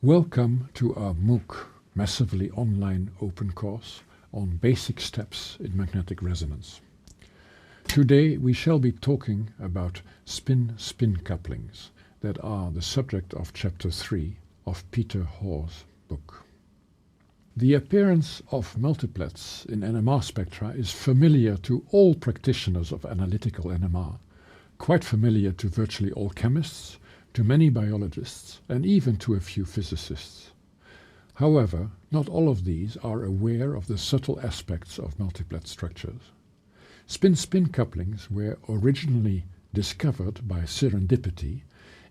Welcome to our MOOC, massively online open course on basic steps in magnetic resonance. Today we shall be talking about spin-spin couplings that are the subject of chapter 3 of Peter Hoare's book. The appearance of multiplets in NMR spectra is familiar to all practitioners of analytical NMR, quite familiar to virtually all chemists, to many biologists, and even to a few physicists. However, not all of these are aware of the subtle aspects of multiplet structures. Spin-spin couplings were originally discovered by serendipity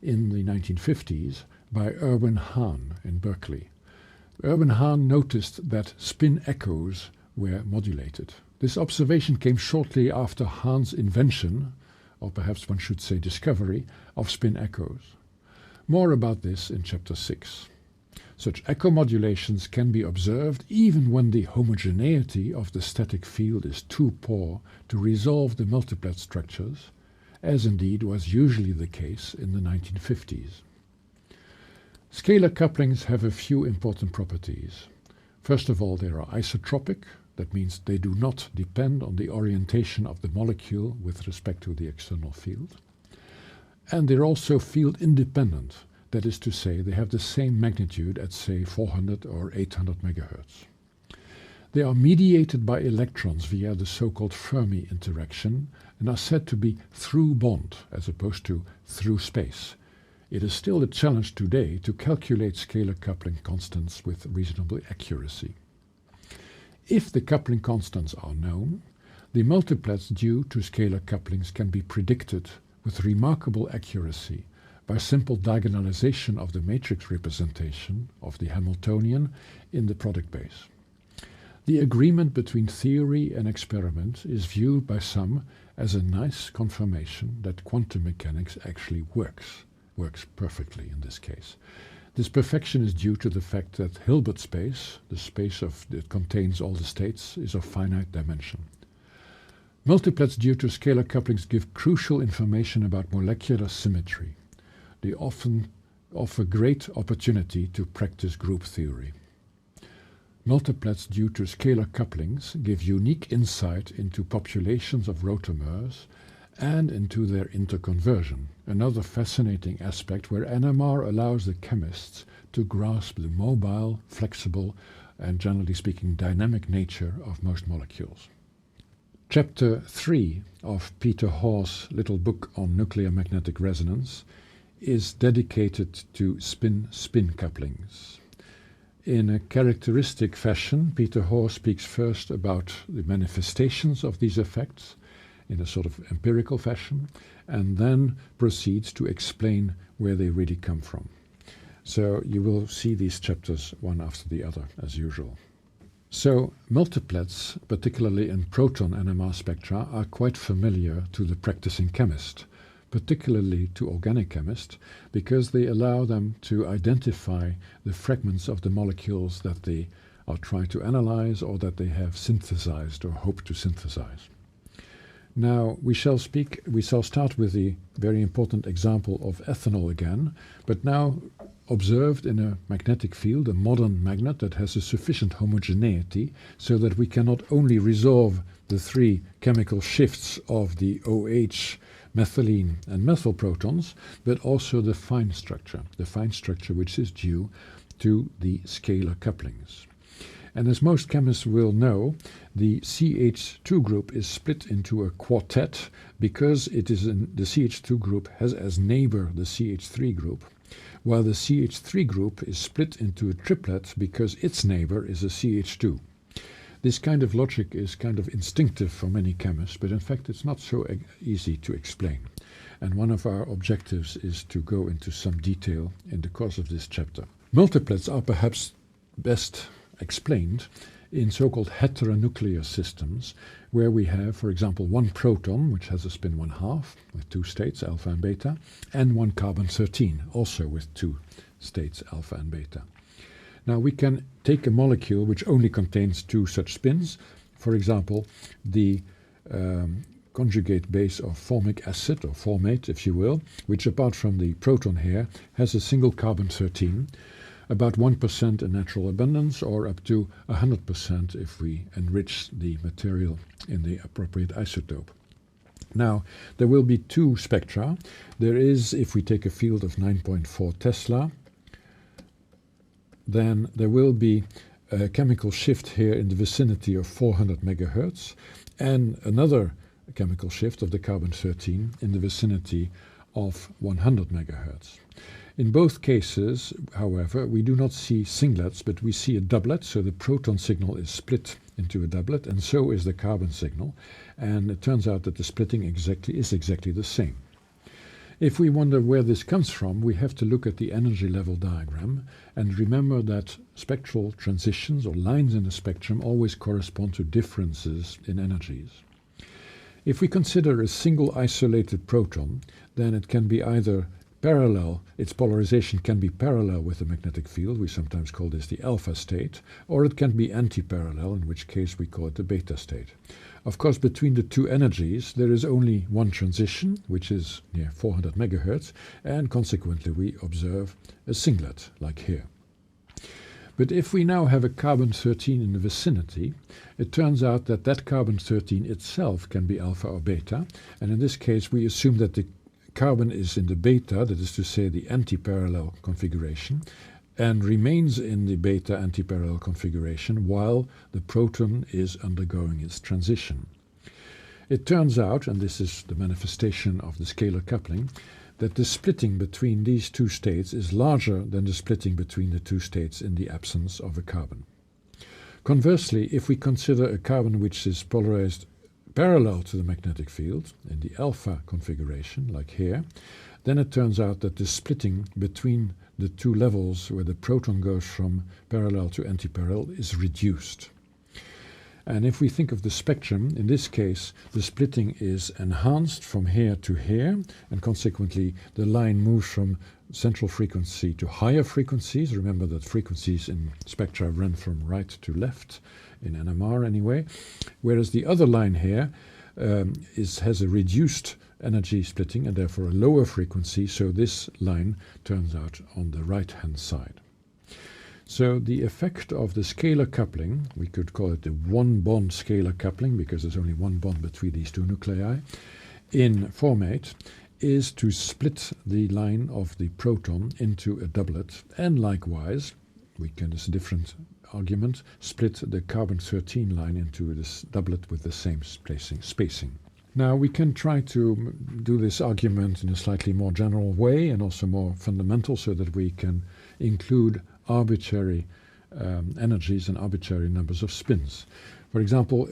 in the 1950s by Erwin Hahn in Berkeley. Erwin Hahn noticed that spin echoes were modulated. This observation came shortly after Hahn's invention, or perhaps one should say discovery, of spin echoes. More about this in chapter 6. Such echo modulations can be observed even when the homogeneity of the static field is too poor to resolve the multiplet structures, as indeed was usually the case in the 1950s. Scalar couplings have a few important properties. First of all, they are isotropic. That means they do not depend on the orientation of the molecule with respect to the external field. And they're also field independent. That is to say, they have the same magnitude at, say, 400 or 800 megahertz. They are mediated by electrons via the so-called Fermi interaction and are said to be through bond as opposed to through space. It is still a challenge today to calculate scalar coupling constants with reasonable accuracy. If the coupling constants are known, the multiplets due to scalar couplings can be predicted with remarkable accuracy by simple diagonalization of the matrix representation of the Hamiltonian in the product base. The agreement between theory and experiment is viewed by some as a nice confirmation that quantum mechanics actually works perfectly in this case. This perfection is due to the fact that Hilbert space, the space that contains all the states, is of finite dimension. Multiplets due to scalar couplings give crucial information about molecular symmetry. They often offer great opportunity to practice group theory. Multiplets due to scalar couplings give unique insight into populations of rotamers and into their interconversion, another fascinating aspect where NMR allows the chemists to grasp the mobile, flexible, and generally speaking dynamic nature of most molecules. Chapter 3 of Peter Hoare's little book on nuclear magnetic resonance is dedicated to spin-spin couplings. In a characteristic fashion, Peter Hoare speaks first about the manifestations of these effects in a sort of empirical fashion, and then proceeds to explain where they really come from. So you will see these chapters one after the other, as usual. So multiplets, particularly in proton NMR spectra, are quite familiar to the practicing chemist, particularly to organic chemists, because they allow them to identify the fragments of the molecules that they are trying to analyze or that they have synthesized or hope to synthesize. Now we shall start with the very important example of ethanol again, but now observed in a magnetic field, a modern magnet that has a sufficient homogeneity so that we can not only resolve the three chemical shifts of the OH, methylene and methyl protons, but also the fine structure which is due to the scalar couplings. And as most chemists will know, the CH2 group is split into a quartet because the CH2 group has as neighbor the CH3 group, while the CH3 group is split into a triplet because its neighbor is a CH2. This kind of logic is kind of instinctive for many chemists, but in fact it's not so easy to explain. And one of our objectives is to go into some detail in the course of this chapter. Multiplets are perhaps best explained in so-called heteronuclear systems, where we have, for example, one proton, which has a spin 1/2, with two states, alpha and beta, and one carbon-13, also with two states, alpha and beta. Now we can take a molecule which only contains two such spins, for example, the conjugate base of formic acid, or formate if you will, which apart from the proton here has a single carbon-13, about 1% in natural abundance, or up to 100% if we enrich the material in the appropriate isotope. Now, there will be two spectra. There is, if we take a field of 9.4 Tesla, then there will be a chemical shift here in the vicinity of 400 megahertz, and another chemical shift of the carbon-13 in the vicinity of 100 megahertz. In both cases, however, we do not see singlets, but we see a doublet, so the proton signal is split into a doublet, and so is the carbon signal, and it turns out that the splitting is exactly the same. If we wonder where this comes from, we have to look at the energy level diagram and remember that spectral transitions or lines in the spectrum always correspond to differences in energies. If we consider a single isolated proton, then it can be either parallel, its polarization can be parallel with the magnetic field, we sometimes call this the alpha state, or it can be anti-parallel, in which case we call it the beta state. Of course, between the two energies there is only one transition, which is near 400 megahertz, and consequently we observe a singlet, like here. But if we now have a carbon-13 in the vicinity, it turns out that that carbon-13 itself can be alpha or beta, and in this case we assume that the carbon is in the beta, that is to say the anti-parallel configuration, and remains in the beta anti-parallel configuration while the proton is undergoing its transition. It turns out, and this is the manifestation of the scalar coupling, that the splitting between these two states is larger than the splitting between the two states in the absence of a carbon. Conversely, if we consider a carbon which is polarized parallel to the magnetic field in the alpha configuration, like here, then it turns out that the splitting between the two levels where the proton goes from parallel to antiparallel is reduced. And if we think of the spectrum, in this case the splitting is enhanced from here to here, and consequently the line moves from central frequency to higher frequencies. Remember that frequencies in spectra run from right to left, in NMR anyway, whereas the other line here has a reduced energy splitting and therefore a lower frequency, so this line turns out on the right hand side. So the effect of the scalar coupling, we could call it the one-bond scalar coupling because there's only one bond between these two nuclei, in formate is to split the line of the proton into a doublet, and likewise, we can, as a different argument, split the carbon-13 line into this doublet with the same spacing. Now we can try to do this argument in a slightly more general way and also more fundamental, so that we can include arbitrary energies and arbitrary numbers of spins. For example,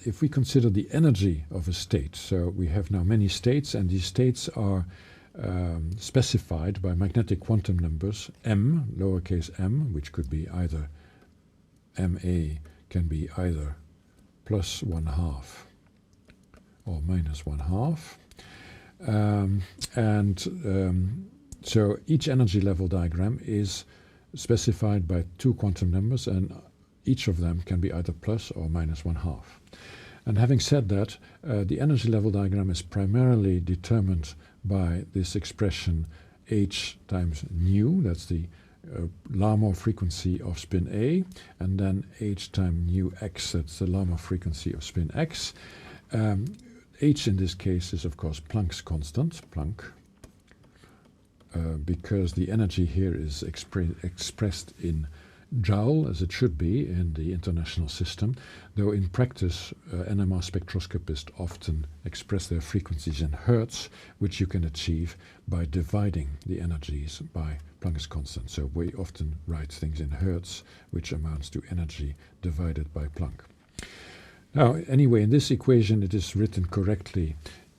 if we consider the energy of a state, so we have now many states, and these states are specified by magnetic quantum numbers m, lowercase m, which could be either ma, can be either plus 1/2 or minus 1/2. So each energy level diagram is specified by two quantum numbers, and each of them can be either plus or minus 1/2. And having said that, the energy level diagram is primarily determined by this expression h times nu, that's the Larmor frequency of spin A, and then h times nu x, that's the Larmor frequency of spin x. H in this case is of course Planck's constant, Planck, because the energy here is expressed in joule, as it should be in the international system, though in practice NMR spectroscopists often express their frequencies in hertz, which you can achieve by dividing the energies by Planck's constant. So we often write things in hertz, which amounts to energy divided by Planck. Now, anyway, in this equation it is written correctly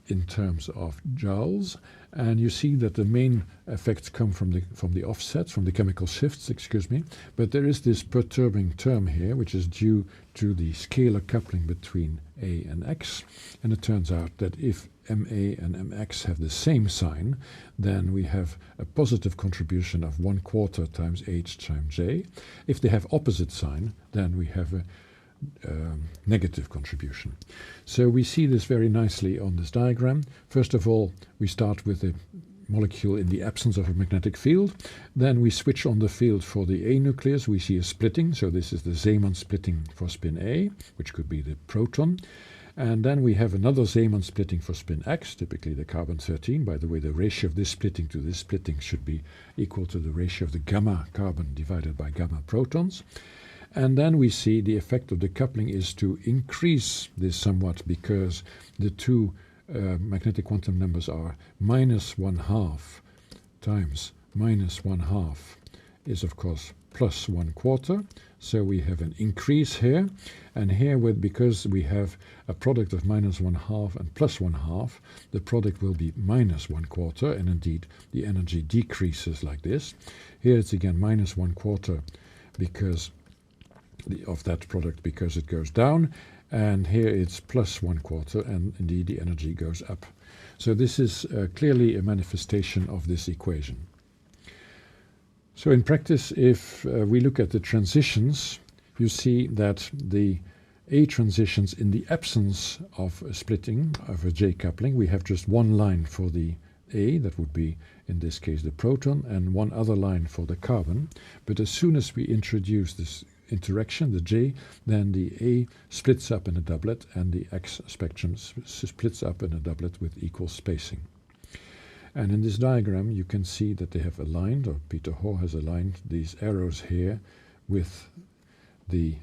in terms of joules, and you see that the main effects come from the offsets, from the chemical shifts, excuse me, but there is this perturbing term here, which is due to the scalar coupling between A and X, and it turns out that if MA and MX have the same sign, then we have a positive contribution of 1/4 times H times J. If they have opposite sign, then we have a negative contribution. So we see this very nicely on this diagram. First of all, we start with a molecule in the absence of a magnetic field. Then we switch on the field for the A nucleus. We see a splitting. So this is the Zeeman splitting for spin A, which could be the proton. And then we have another Zeeman splitting for spin X, typically the carbon-13. By the way, the ratio of this splitting to this splitting should be equal to the ratio of the gamma carbon divided by gamma protons. And then we see the effect of the coupling is to increase this somewhat, because the two magnetic quantum numbers are -1/2 times -1/2 is, of course, +1/4. So we have an increase here. And here, because we have a product of -1/2 and +1/2, the product will be -1/4. And indeed, the energy decreases like this. Here it's again -1/4 because of that product, because it goes down. And here it's +1/4, and indeed the energy goes up. So this is clearly a manifestation of this equation. So in practice, if we look at the transitions, you see that the A transitions, in the absence of a splitting of a J coupling, we have just one line for the A, that would be in this case the proton, and one other line for the carbon. But as soon as we introduce this interaction, the J, then the A splits up in a doublet, and the X spectrum splits up in a doublet with equal spacing. And in this diagram, you can see that they have aligned, or Peter Hoare has aligned these arrows here with the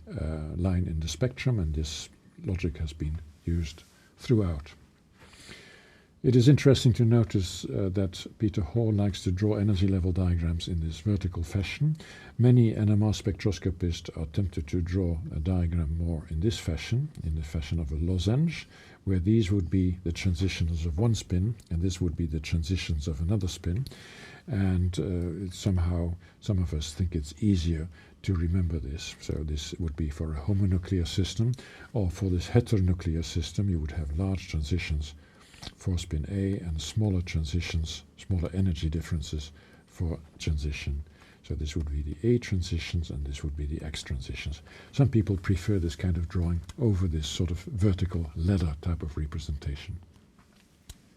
line in the spectrum, and this logic has been used throughout. It is interesting to notice that Peter Hoare likes to draw energy level diagrams in this vertical fashion. Many NMR spectroscopists are tempted to draw a diagram more in this fashion, in the fashion of a lozenge, where these would be the transitions of one spin, and this would be the transitions of another spin. And somehow some of us think it's easier to remember this. So this would be for a homonuclear system, or for this heteronuclear system, you would have large transitions for spin A and smaller transitions, smaller energy differences for transition. So this would be the A transitions, and this would be the X transitions. Some people prefer this kind of drawing over this sort of vertical ladder type of representation.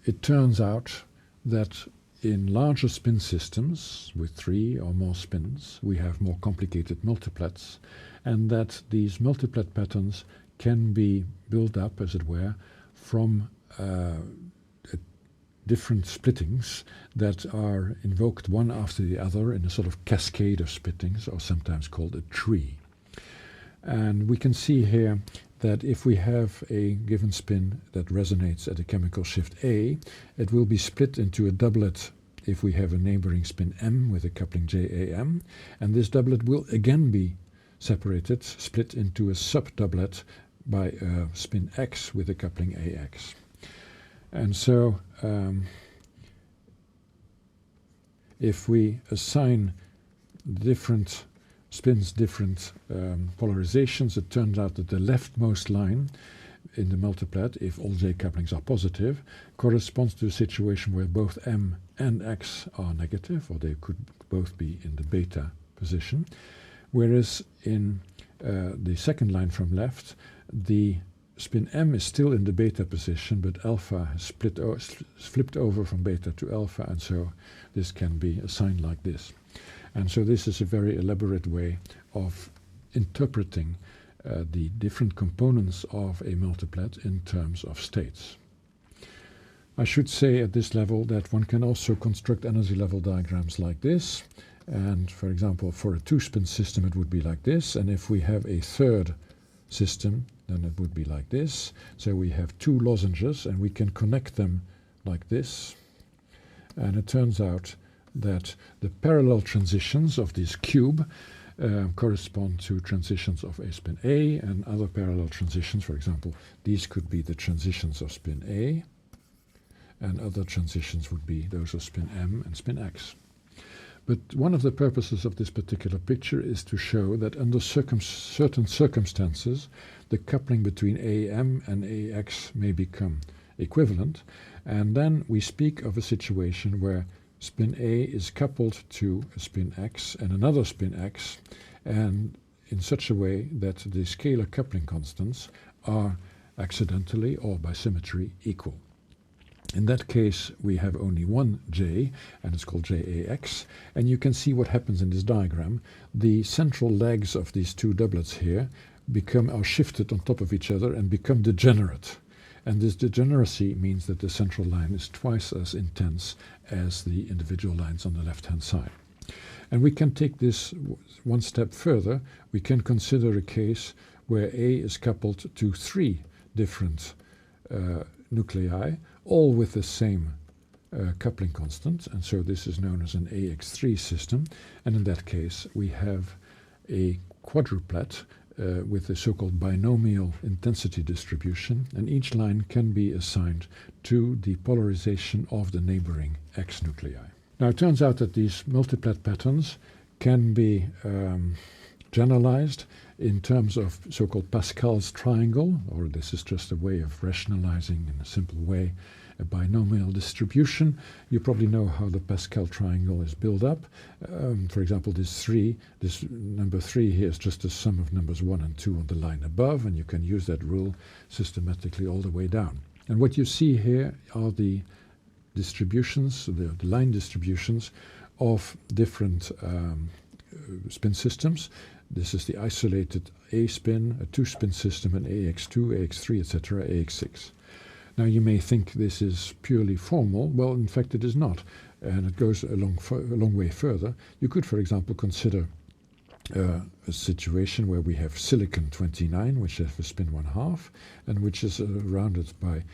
It turns out that in larger spin systems with 3 or more spins, we have more complicated multiplets, and that these multiplet patterns can be built up, as it were, from different splittings that are invoked one after the other in a sort of cascade of splittings, or sometimes called a tree. And we can see here that if we have a given spin that resonates at a chemical shift A, it will be split into a doublet if we have a neighboring spin M with a coupling JAM, and this doublet will again be separated, split into a sub-doublet by a spin X with a coupling AX. And so if we assign different spins different polarizations, it turns out that the leftmost line in the multiplet, if all J couplings are positive, corresponds to a situation where both M and X are negative, or they could both be in the beta position. Whereas in the second line from left, the spin M is still in the beta position, but alpha has flipped over from beta to alpha, and so this can be assigned like this. And so this is a very elaborate way of interpreting the different components of a multiplet in terms of states. I should say at this level that one can also construct energy level diagrams like this. And for example, for a 2-spin system, it would be like this. And if we have a third system, then it would be like this. So we have 2 lozenges, and we can connect them like this. And it turns out that the parallel transitions of this cube correspond to transitions of a spin A, and other parallel transitions, for example, these could be the transitions of spin A, and other transitions would be those of spin M and spin X. But one of the purposes of this particular picture is to show that under certain circumstances, the coupling between AM and AX may become equivalent, and then we speak of a situation where spin A is coupled to a spin X and another spin X, and in such a way that the scalar coupling constants are accidentally or by symmetry equal. In that case, we have only one J, and it's called JAX, and you can see what happens in this diagram. The central legs of these two doublets here are shifted on top of each other and become degenerate. And this degeneracy means that the central line is twice as intense as the individual lines on the left-hand side. And we can take this one step further. We can consider a case where A is coupled to 3 different nuclei, all with the same coupling constant, and so this is known as an AX3 system. And in that case, we have a quadruplet with a so-called binomial intensity distribution, and each line can be assigned to the polarization of the neighboring X nuclei. Now, it turns out that these multiplet patterns can be generalized in terms of so-called Pascal's triangle, or this is just a way of rationalizing in a simple way a binomial distribution. You probably know how the Pascal triangle is built up. For example, this number 3 here is just the sum of numbers 1 and 2 on the line above, and you can use that rule systematically all the way down. And what you see here are the distributions, the line distributions of different spin systems. This is the isolated A spin, a 2-spin system, an AX2, AX3, etc., AX6. Now you may think this is purely formal. Well, in fact it is not, and it goes a long way further. You could, for example, consider a situation where we have silicon 29, which has a spin 1/2, and which is surrounded by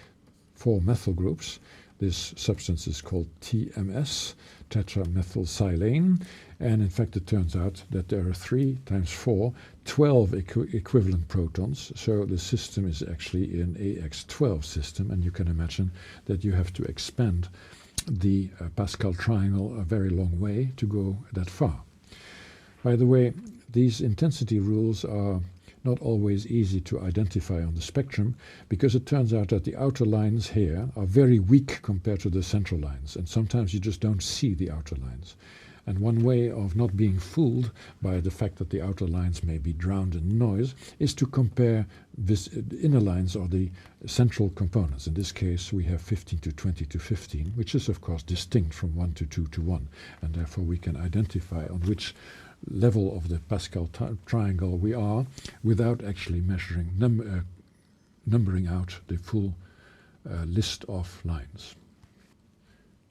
4 methyl groups. This substance is called TMS, tetramethylsilane, and in fact it turns out that there are 3 times 4, 12 equivalent protons, so the system is actually an AX12 system, and you can imagine that you have to expand the Pascal triangle a very long way to go that far. By the way, these intensity rules are not always easy to identify on the spectrum, because it turns out that the outer lines here are very weak compared to the central lines, and sometimes you just don't see the outer lines. And one way of not being fooled by the fact that the outer lines may be drowned in noise is to compare this inner lines or the central components. In this case, we have 15 to 20 to 15, which is of course distinct from 1 to 2 to 1, and therefore we can identify on which level of the Pascal triangle we are without actually measuring numbering out the full list of lines.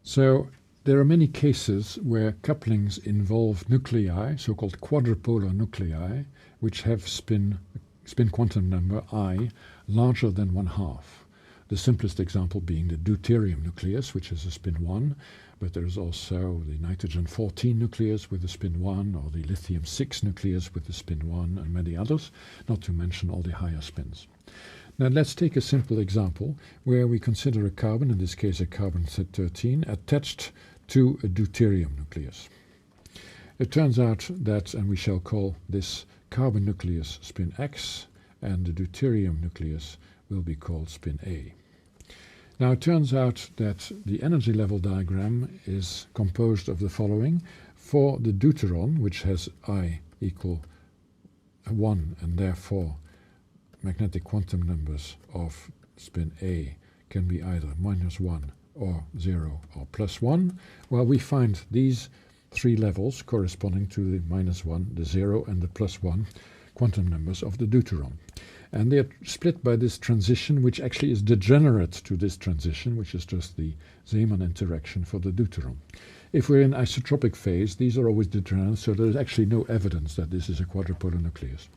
So there are many cases where couplings involve nuclei, so-called quadrupolar nuclei, which have spin quantum number I larger than 1/2. The simplest example being the deuterium nucleus, which has a spin 1, but there is also the nitrogen-14 nucleus with a spin 1, or the lithium-6 nucleus with a spin 1, and many others, not to mention all the higher spins. Now let's take a simple example where we consider a carbon, in this case a carbon-13, attached to a deuterium nucleus. It turns out that, and we shall call this carbon nucleus spin X, and the deuterium nucleus will be called spin A. Now it turns out that the energy level diagram is composed of the following. For the deuteron, which has I equal 1, and therefore magnetic quantum numbers of spin A can be either -1 or 0 or +1, well, we find these 3 levels corresponding to the -1, the 0, and the +1 quantum numbers of the deuteron. And they are split by this transition, which actually is degenerate to this transition, which is just the Zeeman interaction for the deuteron. If we're in isotropic phase, these are always degenerate, so there is actually no evidence that this is a quadrupolar nucleus.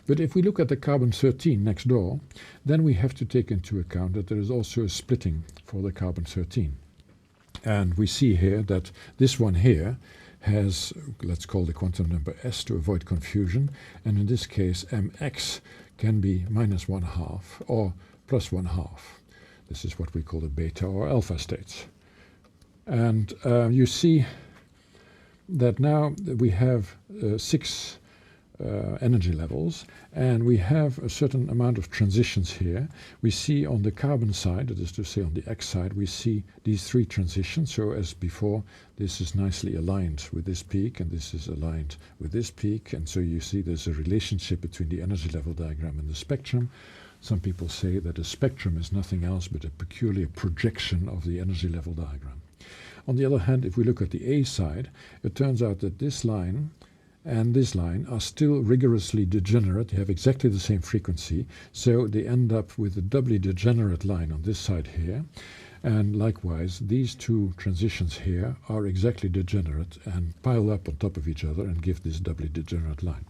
But if we look at the carbon-13 next door, then we have to take into account that there is also a splitting for the carbon-13. And we see here that this one here has, let's call the quantum number S to avoid confusion, and in this case mx can be -1/2 or +1/2. This is what we call the beta or alpha states. And you see that now we have 6 energy levels, and we have a certain amount of transitions here. We see on the carbon side, that is to say on the X side, we see these 3 transitions. So as before, this is nicely aligned with this peak, and this is aligned with this peak, and so you see there's a relationship between the energy level diagram and the spectrum. Some people say that a spectrum is nothing else but a peculiar projection of the energy level diagram. On the other hand, if we look at the A side, it turns out that this line and this line are still rigorously degenerate. They have exactly the same frequency, so they end up with a doubly degenerate line on this side here. And likewise, these two transitions here are exactly degenerate and pile up on top of each other and give this doubly degenerate line.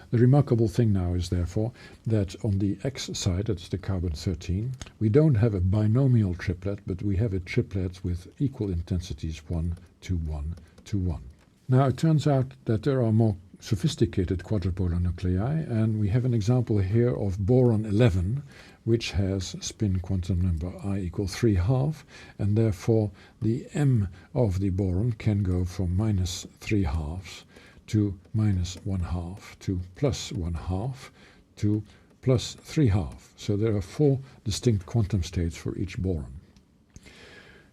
The remarkable thing now is therefore that on the X side, that's the carbon-13, we don't have a binomial triplet, but we have a triplet with equal intensities 1, 2, 1, 2, 1. Now it turns out that there are more sophisticated quadrupolar nuclei, and we have an example here of boron-11, which has spin quantum number I equal 3½ and therefore the M of the boron can go from -3½ to -1/2 to +1/2 to +3½ So there are 4 distinct quantum states for each boron.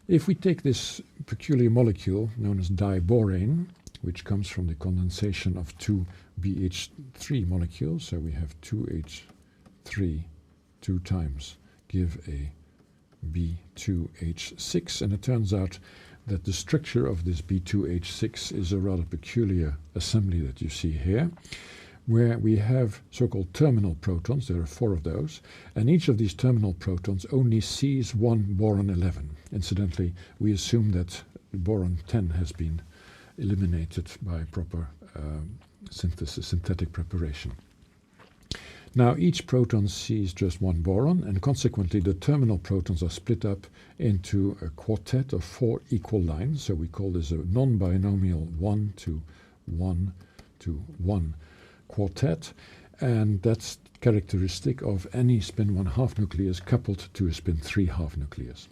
If we take this peculiar molecule known as diborane, which comes from the condensation of 2 BH3 molecules, so we have 2H3 2 times give a B2H6, and it turns out that the structure of this B2H6 is a rather peculiar assembly that you see here, where we have so-called terminal protons. There are 4 of those, and each of these terminal protons only sees one boron-11. Incidentally, we assume that boron-10 has been eliminated by proper synthetic preparation. Now each proton sees just one boron, and consequently the terminal protons are split up into a quartet of 4 equal lines. So we call this a non-binomial 1 to 1 to 1 quartet, and that's characteristic of any spin 1/2 nucleus coupled to a spin 3½ nucleus.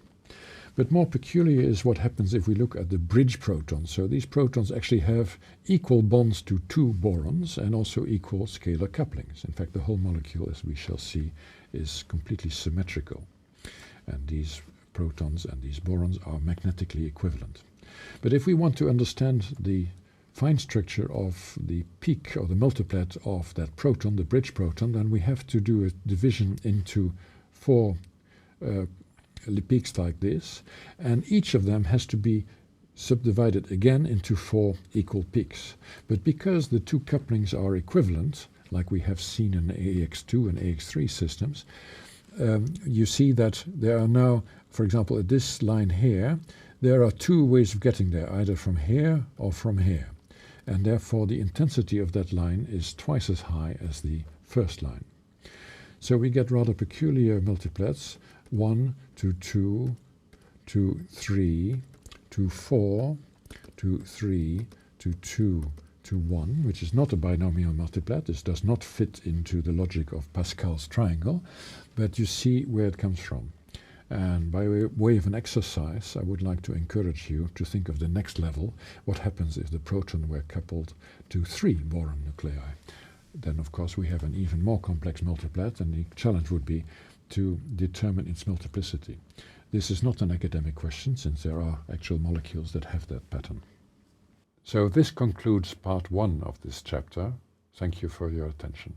But more peculiar is what happens if we look at the bridge protons. So these protons actually have equal bonds to 2 borons and also equal scalar couplings. In fact, the whole molecule, as we shall see, is completely symmetrical. And these protons and these borons are magnetically equivalent. But if we want to understand the fine structure of the peak or the multiplet of that proton, the bridge proton, then we have to do a division into 4 peaks like this, and each of them has to be subdivided again into 4 equal peaks. But because the 2 couplings are equivalent, like we have seen in AX2 and AX3 systems, you see that there are now, for example, at this line here, there are 2 ways of getting there, either from here or from here. And therefore the intensity of that line is twice as high as the first line. So we get rather peculiar multiplets, 1 to 2 to 3 to 4 to 3 to 2 to 1, which is not a binomial multiplet. This does not fit into the logic of Pascal's triangle, but you see where it comes from. And by way of an exercise, I would like to encourage you to think of the next level. What happens if the proton were coupled to 3 boron nuclei? Then, of course, we have an even more complex multiplet, and the challenge would be to determine its multiplicity. This is not an academic question, since there are actual molecules that have that pattern. So this concludes part 1 of this chapter. Thank you for your attention.